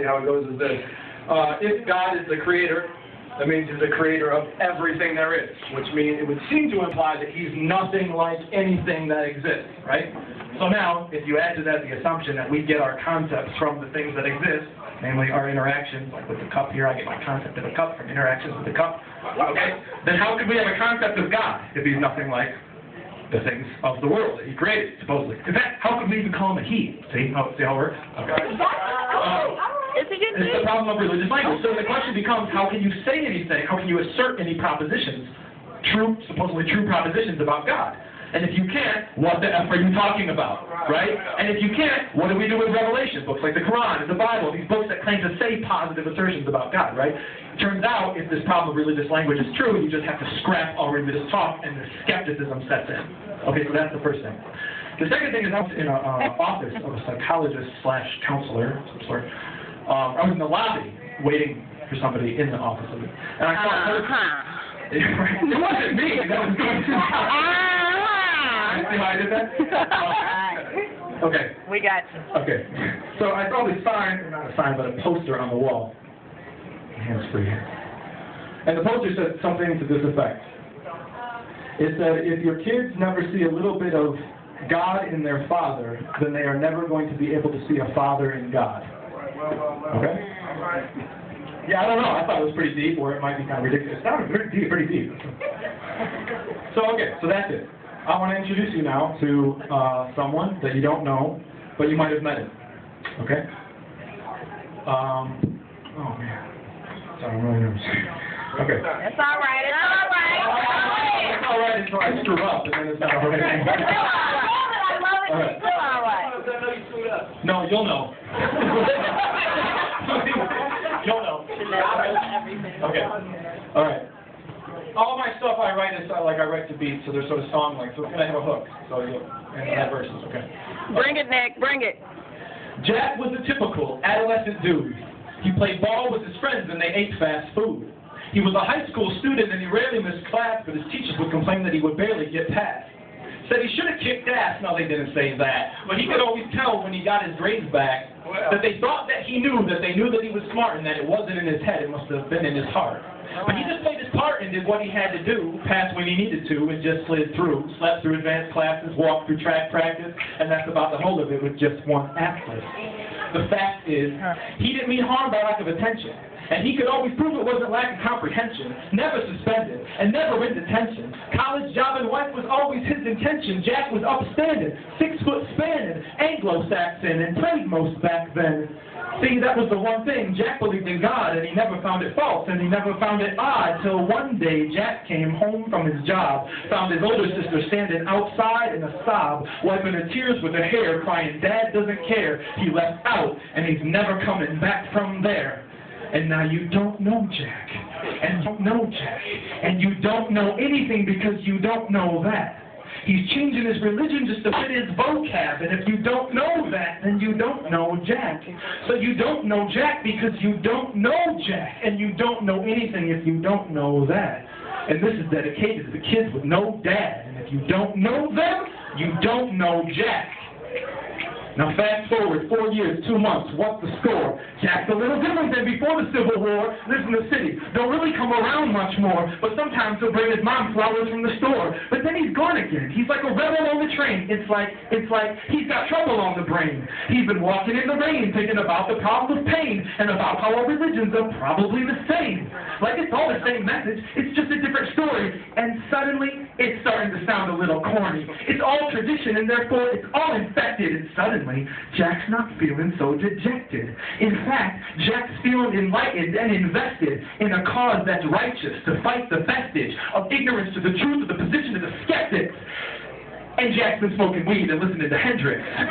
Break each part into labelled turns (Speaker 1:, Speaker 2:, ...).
Speaker 1: basically how it goes is this. If God is the creator, that means he's the creator of everything there is, which means it would seem to imply that he's nothing like anything that exists, right? So now, if you add to that the assumption that we get our concepts from the things that exist, namely our interactions, like with the cup here, I get my concept of a cup from interactions with the cup, okay? Then how could we have a concept of God if he's nothing like the things of the world that he created, supposedly? In fact, how could we even call him a he? See how it works? Okay. It's the problem of religious language. So the question becomes, how can you say anything, how can you assert any propositions, supposedly true propositions about God? And if you can't, what the F are you talking about, right? And if you can't, what do we do with Revelation? Books like the Quran and the Bible, these books that claim to say positive assertions about God, right? It turns out, if this problem of religious language is true, you just have to scrap all religious talk and the skepticism sets in. Okay, so that's the first thing. The second thing is I was in an office of a psychologist/counselor of some sort. I was in the lobby waiting for somebody in the office of it. And I saw her. It wasn't me. That was going to see how I did that? Okay.
Speaker 2: We got you.
Speaker 1: Okay. So I saw this sign, not a sign, but a poster on the wall. Hands free. And the poster said something to this effect. It said, if your kids never see a little bit of God in their father, then they are never going to be able to see a father in God. Okay? Yeah, I don't know. I thought it was pretty deep, or it might be kind of ridiculous. It sounded pretty deep. So, okay, so that's it. I want to introduce you now to someone that you don't know, but you might have met him. Okay? Oh, man. Sorry, I'm really nervous. Okay.
Speaker 2: It's all right. It's all right.
Speaker 1: It's all right until I screw up, and then it's not all right.
Speaker 2: I love it. It's still all right.
Speaker 1: No, you'll know. You'll know. Okay. All right. All my stuff I write is like I write to beats, so they're sort of song-like. So it's gonna have a hook. So and that verses. Okay.
Speaker 2: Bring it, Nick. Bring it.
Speaker 1: Jack was a typical adolescent dude. He played ball with his friends and they ate fast food. He was a high school student and he rarely missed class, but his teachers would complain that he would barely get past. Said he should have kicked ass. No, they didn't say that. But he could always tell when he got his grades back that they thought that he knew that he was smart and that it wasn't in his head. It must have been in his heart. But he just played his part and did what he had to do, passed when he needed to, and just slid through. Slept through advanced classes, walked through track practice, and that's about the whole of it with just one atlas. The fact is, he didn't mean harm by lack of attention. And he could always prove it wasn't lack of comprehension, never suspended, and never in detention. College, job, and wife was always his intention. Jack was upstanding, 6 foot spanning, Anglo-Saxon, and played most back then. See, that was the one thing. Jack believed in God, and he never found it false, and he never found it odd, till one day Jack came home from his job, found his older sister standing outside in a sob, wiping her tears with her hair, crying, "Dad doesn't care. He left out, and he's never coming back from there." And now you don't know Jack, and you don't know Jack, and you don't know anything because you don't know that. He's changing his religion just to fit his vocab, and if you don't know that, then you don't know Jack. So you don't know Jack because you don't know Jack, and you don't know anything if you don't know that. And this is dedicated to the kids with no dad, and if you don't know them, you don't know Jack. Now fast forward 4 years, 2 months, what's the score? Jack's a little different than before the Civil War, lives in the city, don't really come around much more, but sometimes he'll bring his mom flowers from the store. But then he's gone again. He's like a rebel on the train. It's like he's got trouble on the brain. He's been walking in the rain, thinking about the problem of pain, and about how our religions are probably the same. Like it's all the same message, it's just a different story, and suddenly it's starting to sound a little corny. It's all tradition, and therefore it's all infected, and suddenly Jack's not feeling so dejected. In fact, Jack's feeling enlightened and invested in a cause that's righteous, to fight the vestige of ignorance to the truth of the position of the skeptics. And Jack's been smoking weed and listening to Hendrix. And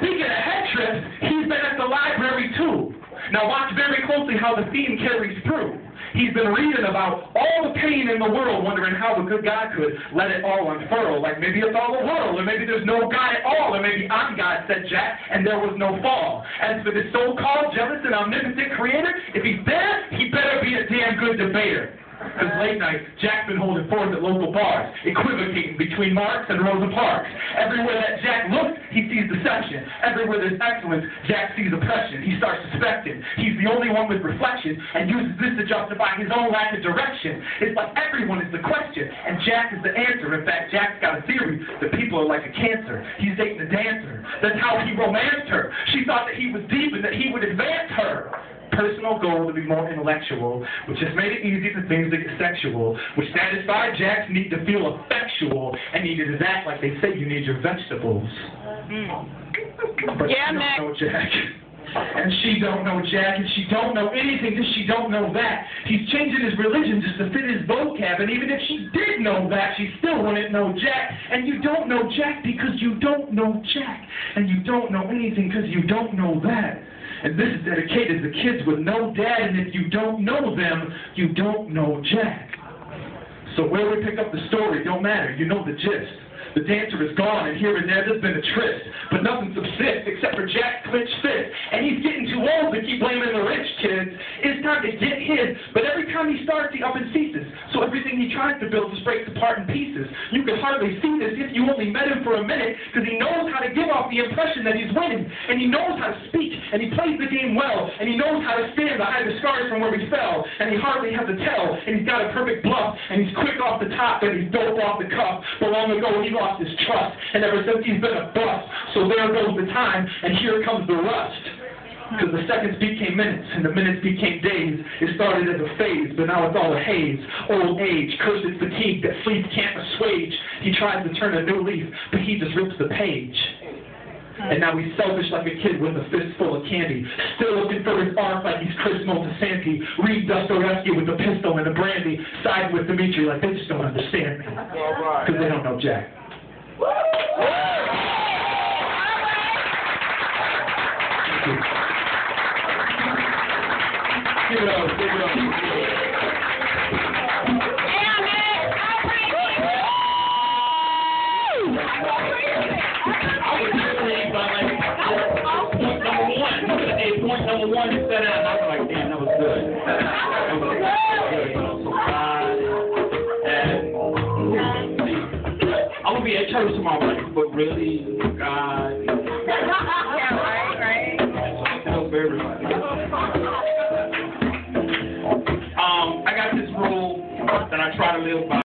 Speaker 1: speaking of Hendrix, he's been at the library too. Now watch very closely how the theme carries through. He's been reading about all the pain in the world, wondering how the good God could let it all unfurl. Like maybe it's all a whirl, or maybe there's no God at all, or maybe I'm God, said Jack, and there was no fall. As for this so-called jealous and omnipotent creator, if he's there, he better be a damn good debater. Because late night, Jack's been holding forth at local bars, equivocating between Marx and Rosa Parks. Everywhere that Jack looks, he sees deception. Everywhere there's excellence, Jack sees oppression. He starts suspecting. He's the only one with reflection and uses this to justify his own lack of direction. It's like everyone is the question, and Jack is the answer. In fact, Jack's got a theory that people are like a cancer. He's dating a dancer. That's how he romanced her. She thought that he was deep and that he would advance her. Personal goal to be more intellectual, which just made it easy for things to get sexual, which satisfied Jack's need to feel effectual, and needed to act like they say you need your vegetables. But
Speaker 2: Yeah,
Speaker 1: she
Speaker 2: Nick.
Speaker 1: don't know Jack. And she don't know Jack, and she don't know anything because she don't know that. He's changing his religion just to fit his vocab, and even if she did know that, she still wouldn't know Jack. And you don't know Jack because you don't know Jack. And you don't know anything because you don't know that. And this is dedicated to kids with no dad, and if you don't know them, you don't know Jack. So where we pick up the story don't matter, you know the gist. The dancer is gone, and here and there there's been a tryst. But nothing subsists except for Jack's clenched fist. And he's getting too old to keep blaming the rich kids. It's time to get his. But every time he starts, he up and ceases. So everything he tries to build just breaks apart in pieces. You could hardly see this if you only met him for a minute, because he knows how to give off the impression that he's winning. And he knows how to speak, and he plays the game well. And he knows how to stand to hide the scars from where he fell. And he hardly has to tell. And he's got a perfect bluff. And he's quick off the top, and he's dope off the cuff. But long ago, he lost his trust, and ever since he's been a bust. So there goes the time, and here comes the rust. Because the seconds became minutes, and the minutes became days. It started as a phase, but now it's all a haze. Old age, cursed fatigue that sleep can't assuage. He tries to turn a new leaf, but he just rips the page. And now he's selfish like a kid with a fistful of candy. Still looking for his arc like he's Chris Montesanti. Read Dostoevsky with a pistol and a brandy. Side with Dimitri like they just don't understand me. Because they don't know Jack. Give it up, give it up. Point number one is set out, and I was like, damn, that was good. That was good. So God, and I'm gonna be at church tomorrow night, but really, God.